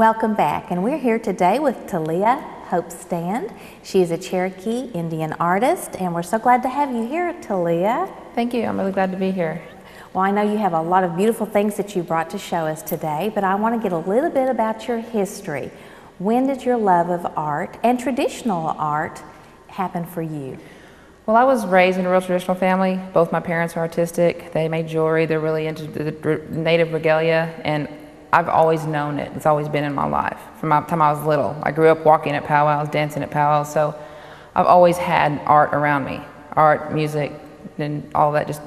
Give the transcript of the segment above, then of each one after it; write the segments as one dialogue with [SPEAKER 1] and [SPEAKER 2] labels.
[SPEAKER 1] Welcome back, and we're here today with Taleah Hope Stand. She is a Cherokee Indian artist, and we're so glad to have you here, Taleah.
[SPEAKER 2] Thank you. I'm really glad to be here.
[SPEAKER 1] Well, I know you have a lot of beautiful things that you brought to show us today, but I want to get a little bit about your history. When did your love of art and traditional art happen for you?
[SPEAKER 2] Well, I was raised in a real traditional family. Both my parents are artistic. They made jewelry. They're really into the native regalia, and I've always known it. It's always been in my life from the time I was little. I grew up walking at powwows, dancing at powwows, so I've always had art around me. Art, music, and all that just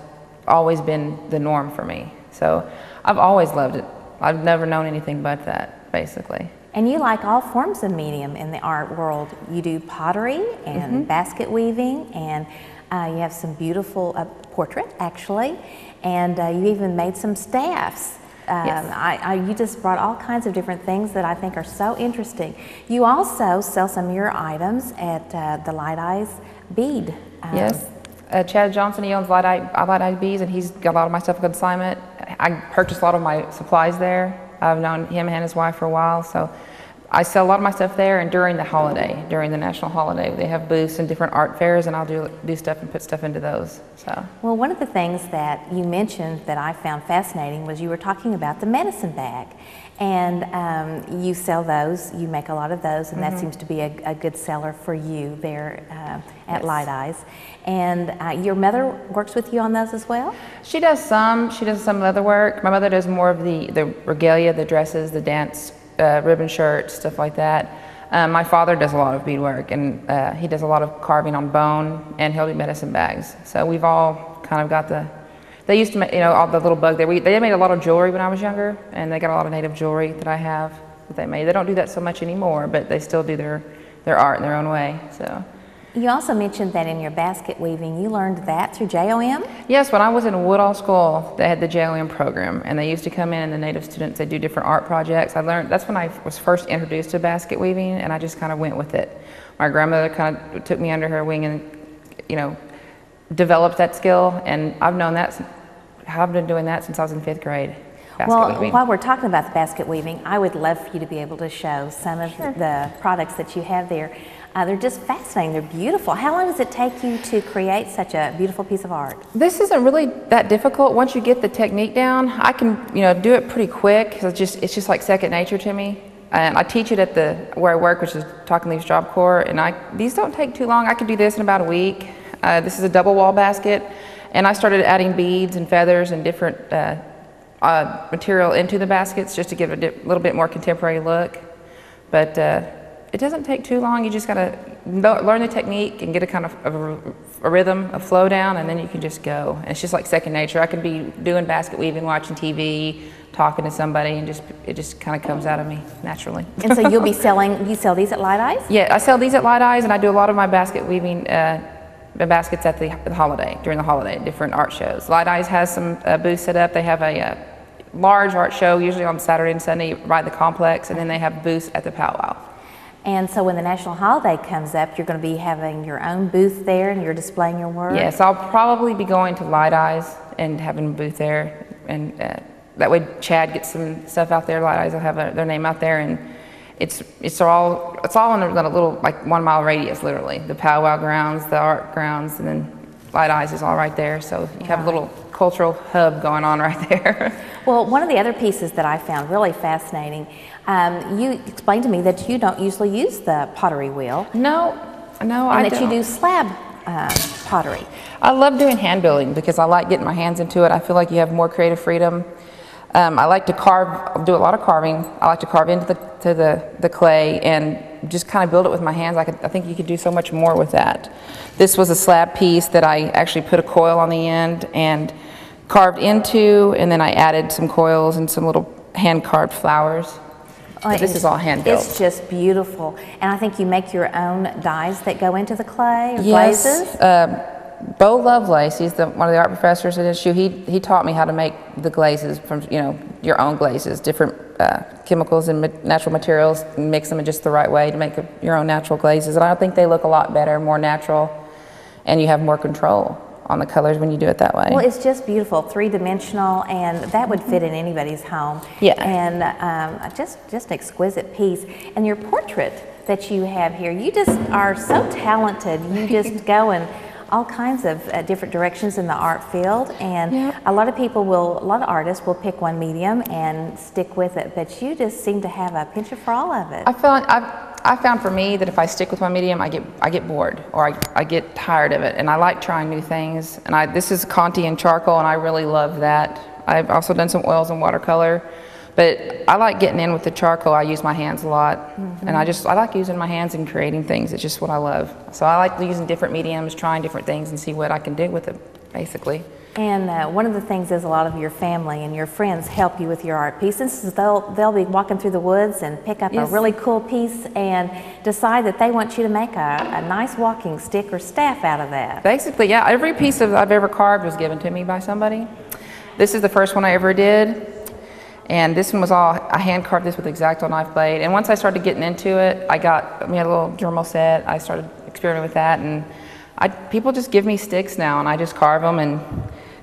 [SPEAKER 2] always been the norm for me. So I've always loved it. I've never known anything but that, basically.
[SPEAKER 1] And you like all forms of medium in the art world. You do pottery and basket weaving, and you have some beautiful portrait, actually, and you even made some staffs.
[SPEAKER 2] Yes.
[SPEAKER 1] You just brought all kinds of different things that I think are so interesting. You also sell some of your items at the Latte bead.
[SPEAKER 2] Yes. Chad Johnson, he owns Latte Beads, and he's got a lot of my stuff on consignment. I purchased a lot of my supplies there. I've known him and his wife for a while, so I sell a lot of my stuff there. And during the holiday, during the national holiday, they have booths and different art fairs, and I'll do stuff and put stuff into those. So. Well,
[SPEAKER 1] one of the things that you mentioned that I found fascinating was you were talking about the medicine bag, and you sell those. You make a lot of those, and that seems to be a good seller for you there at Latte's. And your mother works with you on those as well?
[SPEAKER 2] She does some. She does some other work. My mother does more of the regalia, the dresses, the dance, ribbon shirts, stuff like that. My father does a lot of beadwork, and he does a lot of carving on bone, and he'll do medicine bags. So we've all kind of got they used to make, all the little bug there. They made a lot of jewelry when I was younger, and they got a lot of native jewelry that I have that they made. They don't do that so much anymore, but they still do their art in their own way. So.
[SPEAKER 1] You also mentioned that in your basket weaving, you learned that through JOM?
[SPEAKER 2] Yes, when I was in Woodall School, they had the JOM program, and they used to come in, and the native students, they do different art projects. That's when I was first introduced to basket weaving, and I just kind of went with it. My grandmother kind of took me under her wing and, developed that skill, and I've been doing that since I was in 5th grade.
[SPEAKER 1] Well, while we're talking about the basket weaving, I would love for you to be able to show some of the products that you have there. They're just fascinating. They're beautiful. How long does it take you to create such a beautiful piece of art?
[SPEAKER 2] This isn't really that difficult. Once you get the technique down, I can do it pretty quick. It's just like second nature to me. And I teach it at where I work, which is Talking Leaves Job Corps. And these don't take too long. I can do this in about a week. This is a double wall basket, and I started adding beads and feathers and different material into the baskets just to give a little bit more contemporary look. But it doesn't take too long. You just gotta learn the technique and get a kind of a rhythm, a flow down, and then you can just go. And it's just like second nature. I can be doing basket weaving, watching TV, talking to somebody, and it just kind of comes out of me naturally.
[SPEAKER 1] And so you sell these at Latte's?
[SPEAKER 2] Yeah, I sell these at Latte's, and I do a lot of my basket weaving baskets at the holiday, during the holiday, different art shows. Latte's has some booths set up. They have a large art show, usually on Saturday and Sunday, right at the complex, and then they have booths at the powwow.
[SPEAKER 1] And so when the national holiday comes up, you're going to be having your own booth there, and you're displaying your work?
[SPEAKER 2] Yes, I'll probably be going to Latte's and having a booth there, and that way Chad gets some stuff out there. Latte's will have their name out there, and it's all in a little, like, 1 mile radius, literally. The powwow grounds, the art grounds, and then Latte's is all right there. So you have a little cultural hub going on right there.
[SPEAKER 1] Well, one of the other pieces that I found really fascinating, you explained to me that you don't usually use the pottery wheel.
[SPEAKER 2] No, I don't.
[SPEAKER 1] And that you do slab pottery.
[SPEAKER 2] I love doing hand building because I like getting my hands into it. I feel like you have more creative freedom. I like to carve. I'll do a lot of carving. I like to carve into the clay and just kind of build it with my hands. I think you could do so much more with that. This was a slab piece that I actually put a coil on the end and carved into, and then I added some coils and some little hand carved flowers. But this is all hand built.
[SPEAKER 1] It's just beautiful. And I think you make your own dies that go into the clay, or glazes?
[SPEAKER 2] Bo Lovelace, he's one of the art professors at SU. He taught me how to make the glazes from your own glazes, different chemicals and natural materials, and mix them in just the right way to make your own natural glazes. And I think they look a lot better, more natural, and you have more control. on the colors when you do it that way.
[SPEAKER 1] Well, it's just beautiful, three-dimensional, and that would fit in anybody's home.
[SPEAKER 2] Yeah.
[SPEAKER 1] And just exquisite piece. And your portrait that you have here, you just are so talented. You just go in all kinds of different directions in the art field, and a lot of artists will pick one medium and stick with it, but you just seem to have a penchant for all of it.
[SPEAKER 2] I found for me that if I stick with one medium, I get bored, or I get tired of it, and I like trying new things. And this is Conti and charcoal, and I really love that. I've also done some oils and watercolor, but I like getting in with the charcoal. I use my hands a lot, and I like using my hands and creating things. It's just what I love. So I like using different mediums, trying different things, and see what I can do with it, basically.
[SPEAKER 1] And one of the things is a lot of your family and your friends help you with your art pieces. They'll be walking through the woods and pick up a really cool piece and decide that they want you to make a nice walking stick or staff out of that.
[SPEAKER 2] Basically, yeah. Every piece I've ever carved was given to me by somebody. This is the first one I ever did. And this one was I hand carved this with X-Acto knife blade. And once I started getting into it, we had a little Dremel set. I started experimenting with that, and people just give me sticks now, and I just carve them and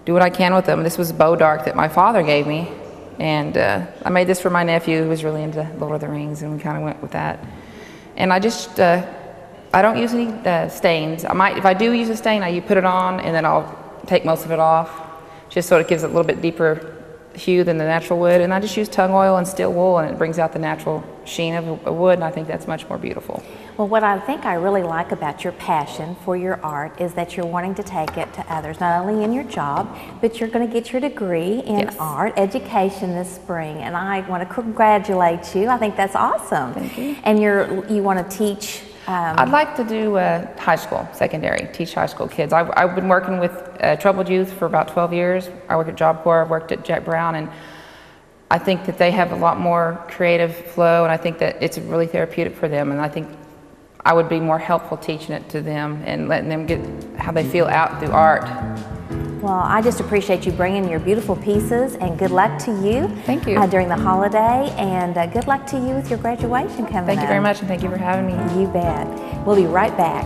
[SPEAKER 2] do what I can with them. This was bow dark that my father gave me, and I made this for my nephew who was really into Lord of the Rings, and we kind of went with that. And I don't use any stains. If I do use a stain, I put it on, and then I'll take most of it off, just so it gives it a little bit deeper hue than the natural wood. And I just use tung oil and steel wool, and it brings out the natural sheen of a wood, and I think that's much more beautiful.
[SPEAKER 1] Well, what I think I really like about your passion for your art is that you're wanting to take it to others, not only in your job, but you're going to get your degree in art education this spring, and I want to congratulate you. I think that's awesome.
[SPEAKER 2] Thank you.
[SPEAKER 1] And you want to teach.
[SPEAKER 2] I'd like to do high school, secondary, teach high school kids. I've been working with troubled youth for about 12 years. I work at Job Corps, I've worked at Jack Brown, and I think that they have a lot more creative flow, and I think that it's really therapeutic for them, and I think I would be more helpful teaching it to them and letting them get how they feel out through art.
[SPEAKER 1] Well, I just appreciate you bringing your beautiful pieces, and good luck to you.
[SPEAKER 2] Thank you.
[SPEAKER 1] During the holiday, and good luck to you with your graduation coming up.
[SPEAKER 2] Thank you very much, and thank you for having me.
[SPEAKER 1] You bet. We'll be right back.